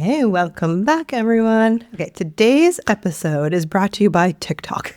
Okay, welcome back, everyone. Okay, today's episode is brought to you by TikTok.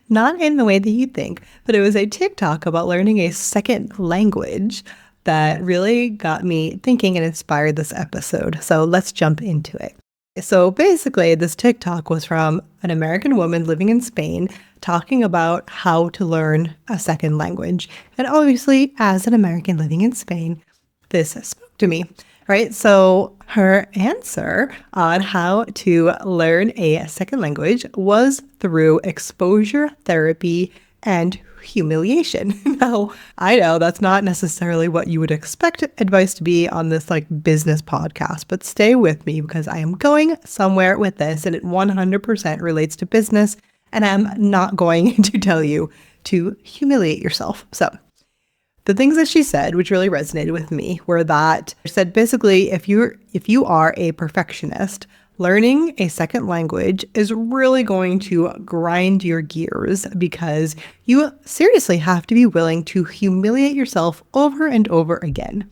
Not in the way that you think, but it was a TikTok about learning a second language that really got me thinking and inspired this episode. So let's jump into it. So basically, this TikTok was from an American woman living in Spain talking about how to learn a second language. And obviously, as an American living in Spain, this spoke to me, right? So her answer on how to learn a second language was through exposure therapy and humiliation. Now, I know that's not necessarily what you would expect advice to be on this business podcast, but stay with me because I am going somewhere with this and it 100% relates to business, and I'm not going to tell you to humiliate yourself. So the things that she said, which really resonated with me, were that she said basically, if you are a perfectionist, learning a second language is really going to grind your gears because you seriously have to be willing to humiliate yourself over and over again.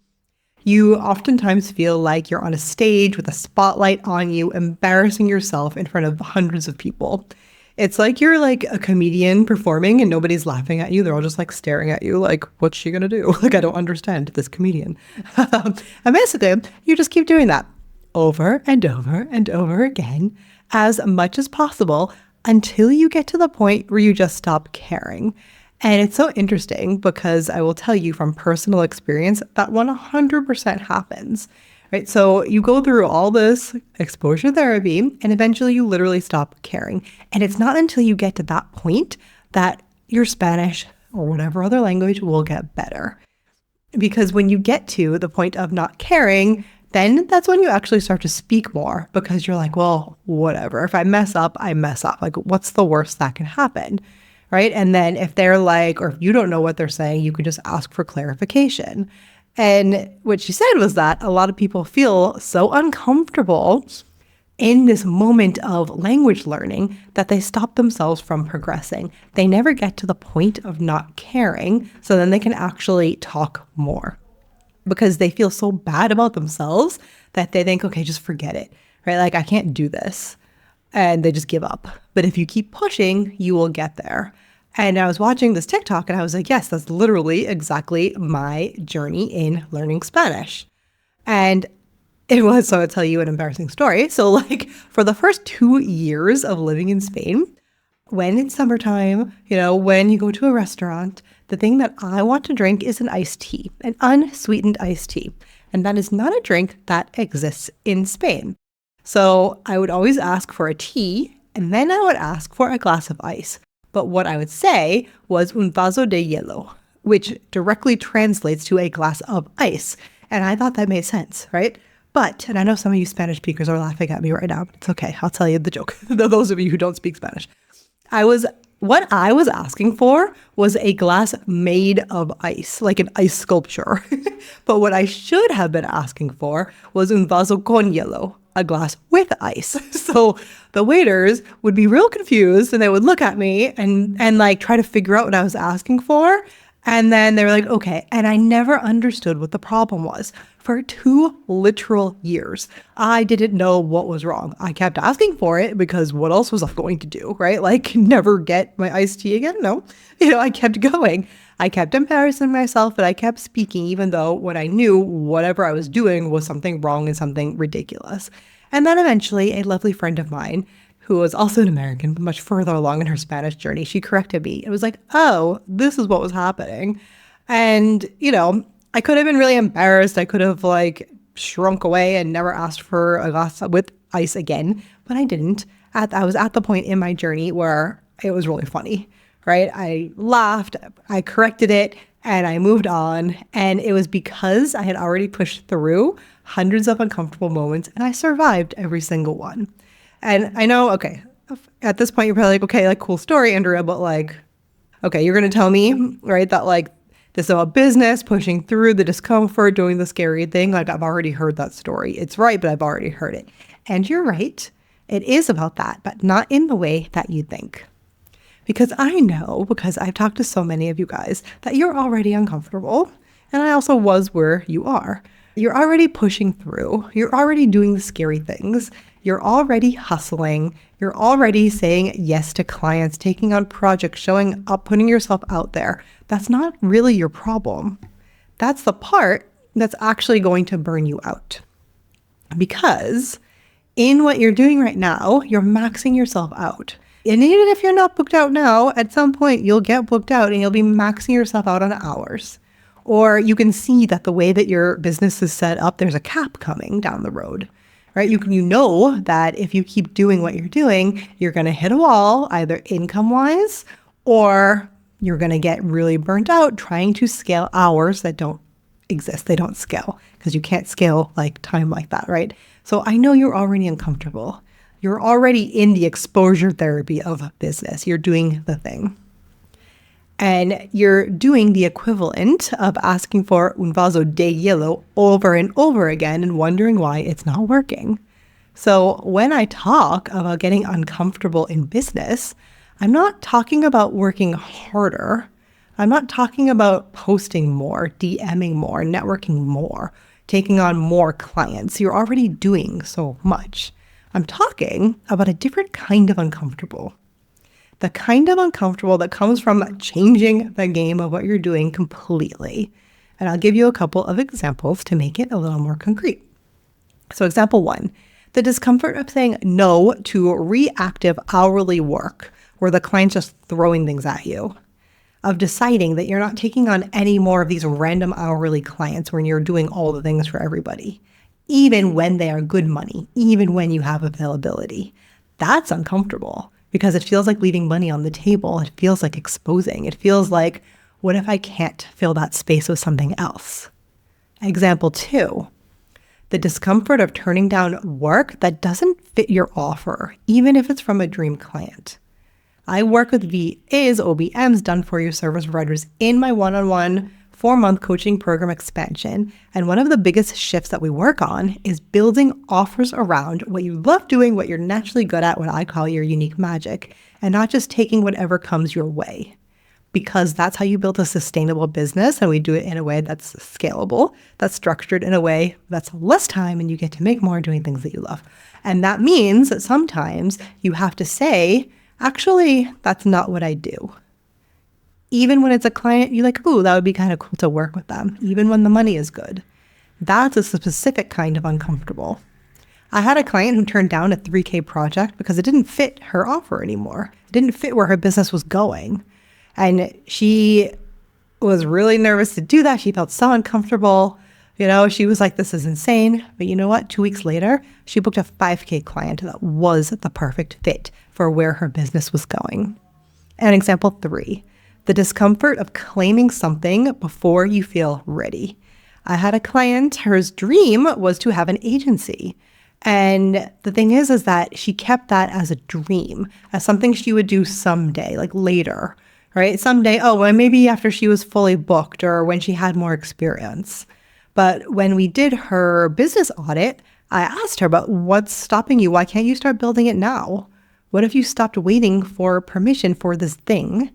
You oftentimes feel like you're on a stage with a spotlight on you, embarrassing yourself in front of hundreds of people. It's like you're like a comedian performing and nobody's laughing at you. They're all just staring at you like, what's she going to do? I don't understand this comedian. And basically, you just keep doing that over and over and over again as much as possible until you get to the point where you just stop caring. And it's so interesting because I will tell you from personal experience that 100% happens. Right. So you go through all this exposure therapy and eventually you literally stop caring. And it's not until you get to that point that your Spanish or whatever other language will get better. Because when you get to the point of not caring, then that's when you actually start to speak more because you're like, well, whatever. If I mess up, I mess up. What's the worst that can happen? Right. And then if they're or if you don't know what they're saying, you can just ask for clarification. And what she said was that a lot of people feel so uncomfortable in this moment of language learning that they stop themselves from progressing. They never get to the point of not caring, so then they can actually talk more because they feel so bad about themselves that they think, okay, just forget it, right? I can't do this. And they just give up. But if you keep pushing, you will get there. And I was watching this TikTok and I was like, yes, that's literally exactly my journey in learning Spanish. And so I'll tell you an embarrassing story. So for the first 2 years of living in Spain, when it's summertime, when you go to a restaurant, the thing that I want to drink is an iced tea, an unsweetened iced tea. And that is not a drink that exists in Spain. So I would always ask for a tea and then I would ask for a glass of ice. But what I would say was un vaso de hielo, which directly translates to a glass of ice. And I thought that made sense, right? But, and I know some of you Spanish speakers are laughing at me right now, but it's okay. I'll tell you the joke. Those of you who don't speak Spanish. What I was asking for was a glass made of ice, like an ice sculpture. But what I should have been asking for was un vaso con hielo, a glass with ice. So the waiters would be real confused and they would look at me and try to figure out what I was asking for. And then they were like, okay. And I never understood what the problem was. For 2 literal years, I didn't know what was wrong. I kept asking for it because what else was I going to do, right? Never get my iced tea again? No. I kept going. I kept embarrassing myself, but I kept speaking even though what I knew, whatever I was doing was something wrong and something ridiculous. And then eventually a lovely friend of mine who was also an American, much further along in her Spanish journey, she corrected me. It was like, oh, this is what was happening. And, I could have been really embarrassed. I could have shrunk away and never asked for a glass with ice again, but I didn't. I was at the point in my journey where it was really funny, right? I laughed, I corrected it, and I moved on. And it was because I had already pushed through hundreds of uncomfortable moments and I survived every single one. And I know, okay, at this point, you're probably like, okay, cool story, Andrea, but okay, you're going to tell me, right, that this is about business, pushing through the discomfort, doing the scary thing. I've already heard that story. It's right, but I've already heard it. And you're right. It is about that, but not in the way that you think. Because I know, because I've talked to so many of you guys, that you're already uncomfortable. And I also was where you are. You're already pushing through. You're already doing the scary things. You're already hustling. You're already saying yes to clients, taking on projects, showing up, putting yourself out there. That's not really your problem. That's the part that's actually going to burn you out. Because in what you're doing right now, you're maxing yourself out. And even if you're not booked out now, at some point you'll get booked out and you'll be maxing yourself out on hours. Or you can see that the way that your business is set up, there's a cap coming down the road, right? You know that if you keep doing what you're doing, you're going to hit a wall, either income-wise, or you're going to get really burnt out trying to scale hours that don't exist. They don't scale because you can't scale like time like that, right? So I know you're already uncomfortable. You're already in the exposure therapy of business. You're doing the thing. And you're doing the equivalent of asking for un vaso de hielo over and over again and wondering why it's not working. So when I talk about getting uncomfortable in business, I'm not talking about working harder. I'm not talking about posting more, DMing more, networking more, taking on more clients. You're already doing so much. I'm talking about a different kind of uncomfortable. The kind of uncomfortable that comes from changing the game of what you're doing completely. And I'll give you a couple of examples to make it a little more concrete. So example 1, the discomfort of saying no to reactive hourly work where the client's just throwing things at you. Of deciding that you're not taking on any more of these random hourly clients when you're doing all the things for everybody, even when they are good money, even when you have availability. That's uncomfortable because it feels like leaving money on the table. It feels like exposing. It feels like, what if I can't fill that space with something else? Example 2, the discomfort of turning down work that doesn't fit your offer, even if it's from a dream client. I work with VAs, OBMs, done for you service providers in my one-on-one 4-month coaching program expansion. And one of the biggest shifts that we work on is building offers around what you love doing, what you're naturally good at, what I call your unique magic, and not just taking whatever comes your way. Because that's how you build a sustainable business, and we do it in a way that's scalable, that's structured in a way that's less time, and you get to make more doing things that you love. And that means that sometimes you have to say, actually, that's not what I do. Even when it's a client, you're like, ooh, that would be kind of cool to work with them, even when the money is good. That's a specific kind of uncomfortable. I had a client who turned down a $3,000 project because it didn't fit her offer anymore. It didn't fit where her business was going. And she was really nervous to do that. She felt so uncomfortable. She was like, this is insane. But you know what? 2 weeks later, she booked a $5,000 client that was the perfect fit for where her business was going. And example 3, the discomfort of claiming something before you feel ready. I had a client, her dream was to have an agency. And the thing is that she kept that as a dream, as something she would do someday, like later, right? Someday, well, maybe after she was fully booked or when she had more experience. But when we did her business audit, I asked her about what's stopping you? Why can't you start building it now? What if you stopped waiting for permission for this thing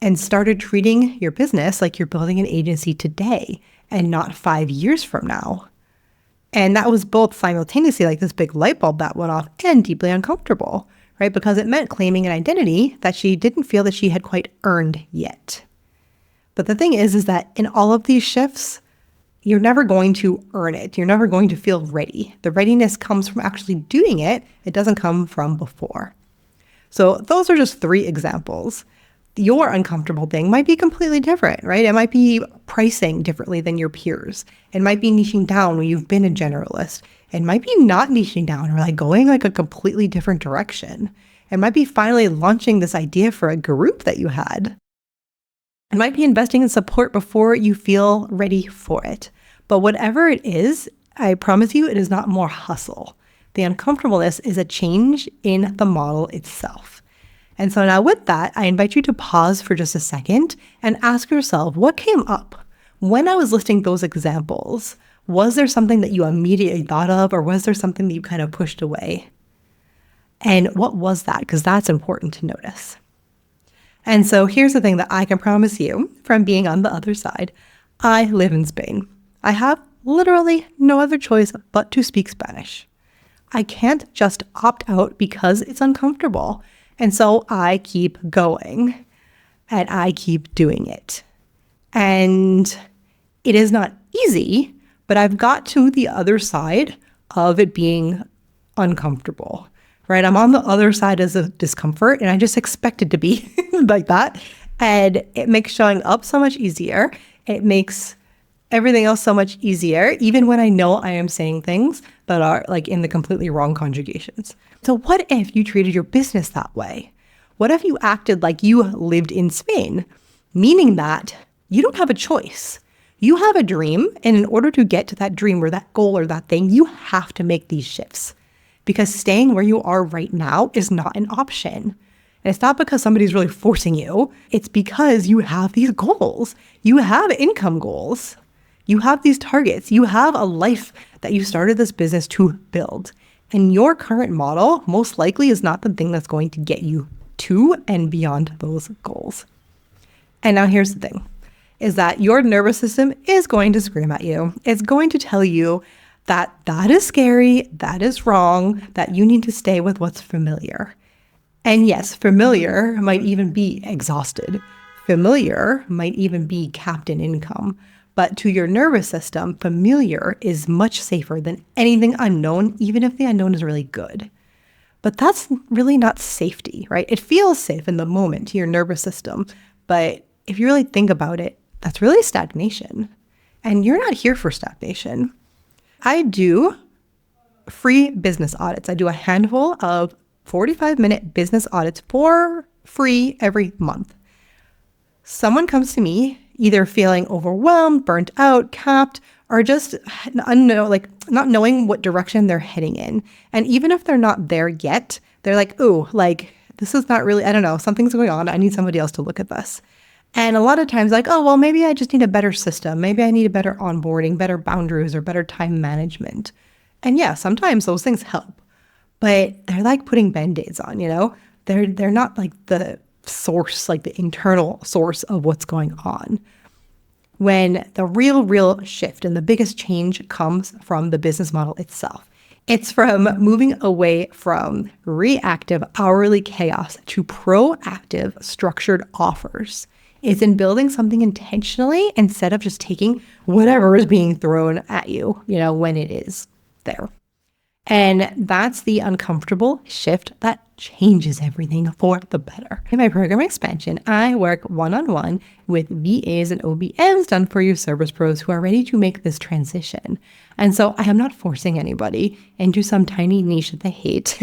and started treating your business like you're building an agency today and not 5 years from now? And that was both simultaneously like this big light bulb that went off and deeply uncomfortable, right? Because it meant claiming an identity that she didn't feel that she had quite earned yet. But the thing is that in all of these shifts, you're never going to earn it. You're never going to feel ready. The readiness comes from actually doing it. It doesn't come from before. So those are just 3 examples. Your uncomfortable thing might be completely different, right? It might be pricing differently than your peers. It might be niching down when you've been a generalist. It might be not niching down or going a completely different direction. It might be finally launching this idea for a group that you had. It might be investing in support before you feel ready for it. But whatever it is, I promise you, it is not more hustle. The uncomfortableness is a change in the model itself. And so now with that, I invite you to pause for just a second and ask yourself, what came up? When I was listing those examples, was there something that you immediately thought of, or was there something that you kind of pushed away? And what was that? Because that's important to notice. And so here's the thing that I can promise you from being on the other side. I live in Spain. I have literally no other choice but to speak Spanish. I can't just opt out because it's uncomfortable. And so I keep going and I keep doing it. And it is not easy, but I've got to the other side of it being uncomfortable, right? I'm on the other side as a discomfort, and I just expect it to be like that. And it makes showing up so much easier. It makes everything else so much easier, even when I know I am saying things that are like in the completely wrong conjugations. So what if you treated your business that way? What if you acted like you lived in Spain, meaning that you don't have a choice? You have a dream, and in order to get to that dream or that goal or that thing, you have to make these shifts, because staying where you are right now is not an option. And it's not because somebody's really forcing you. It's because you have these goals. You have income goals. You have these targets. You have a life that you started this business to build. And your current model most likely is not the thing that's going to get you to and beyond those goals. And now here's the thing, is that your nervous system is going to scream at you. It's going to tell you that that is scary, that is wrong, that you need to stay with what's familiar. And yes, familiar might even be exhausted. Familiar might even be capped in income. But to your nervous system, familiar is much safer than anything unknown, even if the unknown is really good. But that's really not safety, right? It feels safe in the moment to your nervous system. But if you really think about it, that's really stagnation. And you're not here for stagnation. I do free business audits. I do a handful of 45-minute business audits for free every month. Someone comes to me either feeling overwhelmed, burnt out, capped, or just not knowing what direction they're heading in. And even if they're not there yet, they're like, ooh, like, this is not really, I don't know, something's going on. I need somebody else to look at this. And a lot of times like, oh, well, maybe I just need a better system. Maybe I need a better onboarding, better boundaries, or better time management. And yeah, sometimes those things help, but they're like putting Band-Aids on, you know? They're not like the source, like the internal source of what's going on. When the real shift and the biggest change comes from the business model itself. It's from moving away from reactive hourly chaos to proactive structured offers. It's in building something intentionally instead of just taking whatever is being thrown at you, you know, when it is there. And that's the uncomfortable shift that changes everything for the better. In my program expansion, I work one-on-one with VAs and OBMs done for you service pros who are ready to make this transition. And so I am not forcing anybody into some tiny niche that they hate.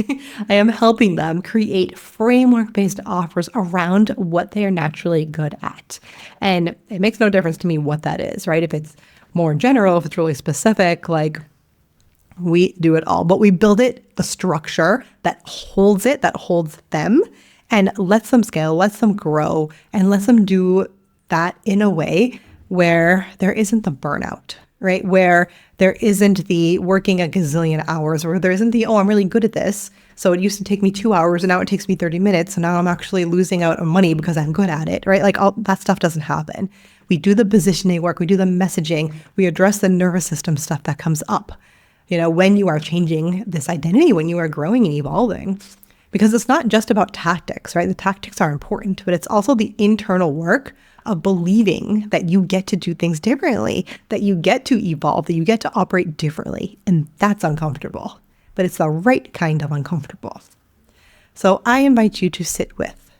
I am helping them create framework-based offers around what they are naturally good at. And it makes no difference to me what that is, right? If it's more general, if it's really specific, like, we do it all, but we build it, the structure that holds them and lets them scale, lets them grow, and lets them do that in a way where there isn't the burnout, right? Where there isn't the working a gazillion hours, or there isn't the, oh, I'm really good at this. So it used to take me 2 hours and now it takes me 30 minutes. So now I'm actually losing out on money because I'm good at it, right? Like all that stuff doesn't happen. We do the positioning work, we do the messaging, we address the nervous system stuff that comes up. You know, when you are changing this identity, when you are growing and evolving, because it's not just about tactics, right? The tactics are important, but it's also the internal work of believing that you get to do things differently, that you get to evolve, that you get to operate differently. And that's uncomfortable, but it's the right kind of uncomfortable. So I invite you to sit with,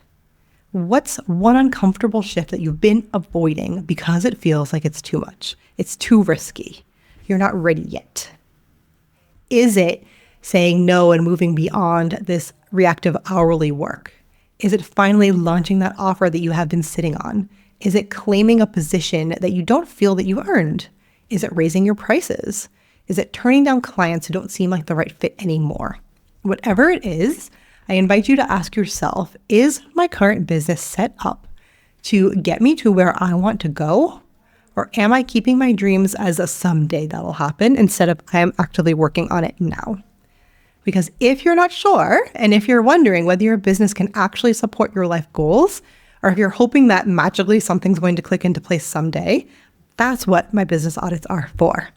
what's one uncomfortable shift that you've been avoiding because it feels like it's too much? It's too risky. You're not ready yet. Is it saying no and moving beyond this reactive hourly work? Is it finally launching that offer that you have been sitting on? Is it claiming a position that you don't feel that you earned? Is it raising your prices? Is it turning down clients who don't seem like the right fit anymore? Whatever it is, I invite you to ask yourself, is my current business set up to get me to where I want to go? Or am I keeping my dreams as a someday that'll happen instead of I am actively working on it now? Because if you're not sure, and if you're wondering whether your business can actually support your life goals, or if you're hoping that magically something's going to click into place someday, that's what my business audits are for.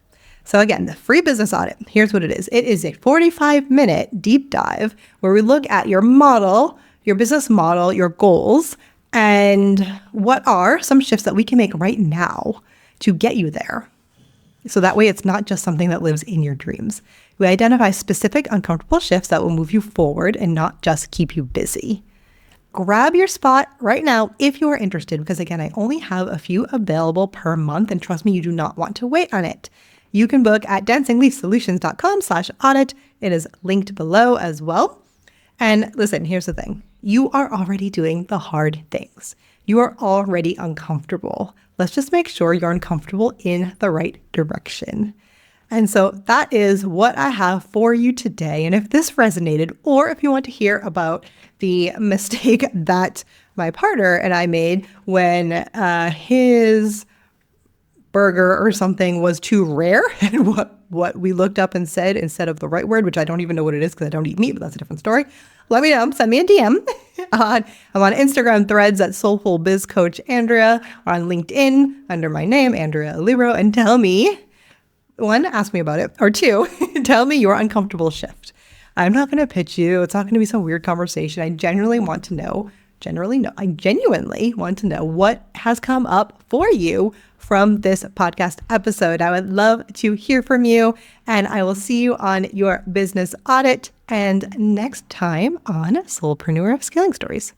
So again, the free business audit, here's what it is. It is a 45-minute deep dive where we look at your model, your business model, your goals, and what are some shifts that we can make right now to get you there. So that way it's not just something that lives in your dreams. We identify specific uncomfortable shifts that will move you forward and not just keep you busy. Grab your spot right now if you are interested, because again, I only have a few available per month, and trust me, you do not want to wait on it. You can book at dancingleafsolutions.com/audit. It is linked below as well. And listen, here's the thing. You are already doing the hard things. You are already uncomfortable. Let's just make sure you're uncomfortable in the right direction. And so that is what I have for you today. And if this resonated, or if you want to hear about the mistake that my partner and I made when his burger or something was too rare, and what we looked up and said instead of the right word, which I don't even know what it is because I don't eat meat, but that's a different story. Let me know. Send me a DM. I'm on Instagram threads at Soulful Biz Coach Andrea, or on LinkedIn under my name, Andrea Aliro, and tell me, one, ask me about it, or two, tell me your uncomfortable shift. I'm not going to pitch you. It's not going to be some weird conversation. I genuinely want to know what has come up for you from this podcast episode. I would love to hear from you, and I will see you on your business audit and next time on Soulpreneur Scaling Stories.